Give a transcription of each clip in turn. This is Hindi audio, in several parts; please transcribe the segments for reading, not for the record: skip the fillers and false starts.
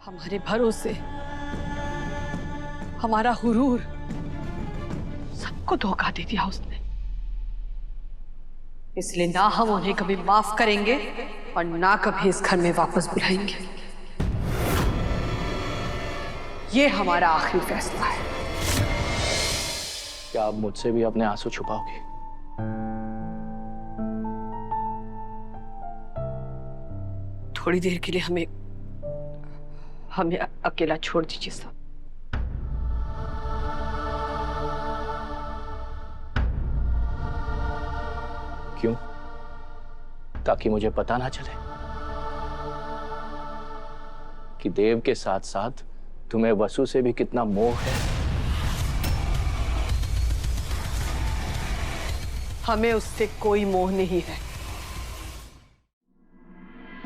हमारे भरोसे, हमारा हुरूर, सबको धोखा दे दिया उसने। इसलिए ना हम उन्हें कभी माफ करेंगे और ना कभी इस घर में वापस बुलाएंगे। ये हमारा आखिरी फैसला है। क्या आप मुझसे भी अपने आंसू छुपाओगे? थोड़ी देर के लिए हमें अकेला छोड़ दीजिए साहब। क्यों? ताकि मुझे पता ना चले कि देव के साथ साथ तुम्हें वसु से भी कितना मोह है। हमें उससे कोई मोह नहीं है।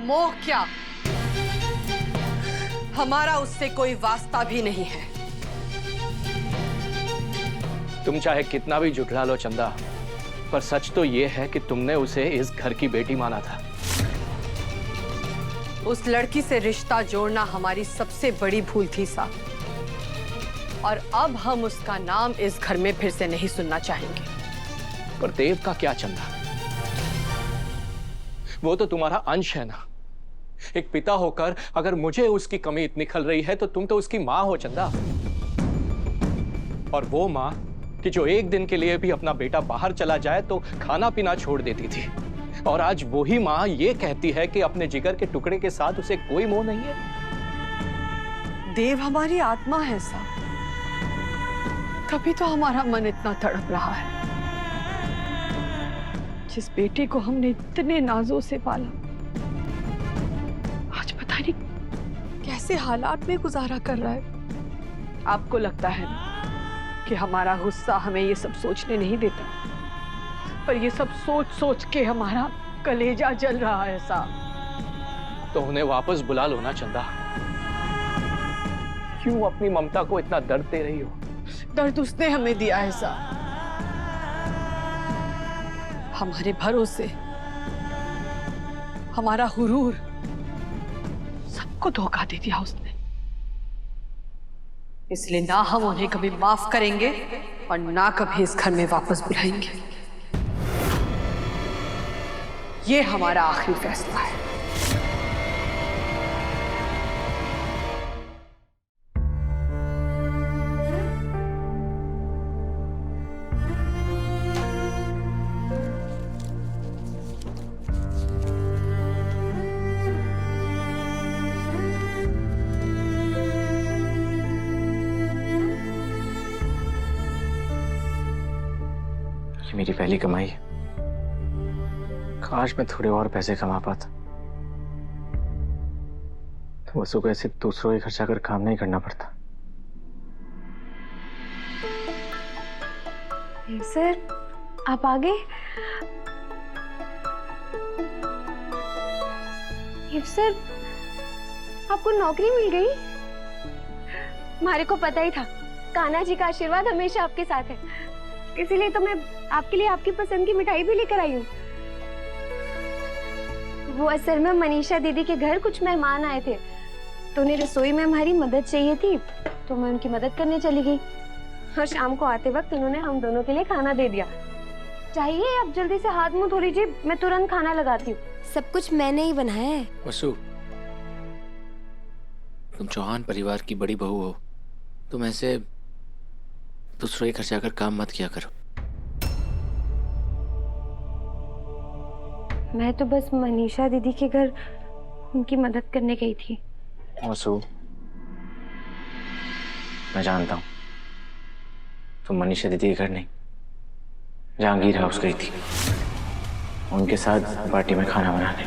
मोह क्या, हमारा उससे कोई वास्ता भी नहीं है। तुम चाहे कितना भी जुटला लो चंदा, पर सच तो यह है कि तुमने उसे इस घर की बेटी माना था। उस लड़की से रिश्ता जोड़ना हमारी सबसे बड़ी भूल थी साहब, और अब हम उसका नाम इस घर में फिर से नहीं सुनना चाहेंगे। पर देव का क्या चंदा? वो तो तुम्हारा अंश है ना। एक पिता होकर अगर मुझे उसकी कमी इतनी खल रही है तो तुम तो उसकी मां हो चंदा। और वो मां कि जो एक दिन के लिए भी अपना बेटा बाहर चला जाए तो खाना पीना छोड़ देती थी, और आज वही मां ये कहती है कि अपने जिगर के टुकड़े के साथ उसे कोई मोह नहीं है। देव हमारी आत्मा है साहब, तभी तो हमारा मन इतना तड़प रहा है। जिस बेटे को हमने इतने नाजों से पाला, आज पता नहीं कैसे हालात में गुजारा कर रहा है। आपको लगता है ना कि हमारा गुस्सा हमें ये सब सोचने नहीं देता, पर ये सब सोच सोच के हमारा कलेजा जल रहा है साहब। तो उन्हें वापस बुला लो ना चंदा। क्यों अपनी ममता को इतना दर्द दे रही हो? दर्द उसने हमें दिया है साहब। हमारे भरोसे, हमारा हुरूर, सबको धोखा दे दिया उसने। इसलिए ना हम उन्हें कभी माफ करेंगे और ना कभी इस घर में वापस बुलाएंगे। ये हमारा आखिरी फैसला है। ये मेरी पहली कमाई है। काश मैं थोड़े और पैसे कमा पाता तो वसु को ऐसे दूसरों के खर्चा कर काम नहीं करना पड़ता। सर, आप आ गए? सर, आपको नौकरी मिल गई? हमारे को पता ही था, कान्हा जी का आशीर्वाद हमेशा आपके साथ है, इसीलिए तो मैं आपके लिए आपकी पसंद की मिठाई भी लेकर आई हूँ। वो असल में मनीषा दीदी के घर कुछ मेहमान आए थे, तो उन्हें रसोई में हमारी मदद चाहिए थी, तो मैं उनकी मदद करने चली गई। और शाम को आते वक्त उन्होंने हम दोनों के लिए खाना दे दिया। चाहिए आप जल्दी से हाथ मुंह धो लीजिए, मैं तुरंत खाना लगाती हूँ। सब कुछ मैंने ही बनाया है। वसु, तुम चौहान परिवार की बड़ी बहू हो, तुम ऐसे दूसरों के खर्चा कर काम मत किया करो। मैं तो बस मनीषा दीदी के घर उनकी मदद करने गई थी। वसु, मैं जानता हूँ तुम मनीषा दीदी के घर नहीं, जहांगीर हाउस गई थी उनके साथ पार्टी में खाना बनाने।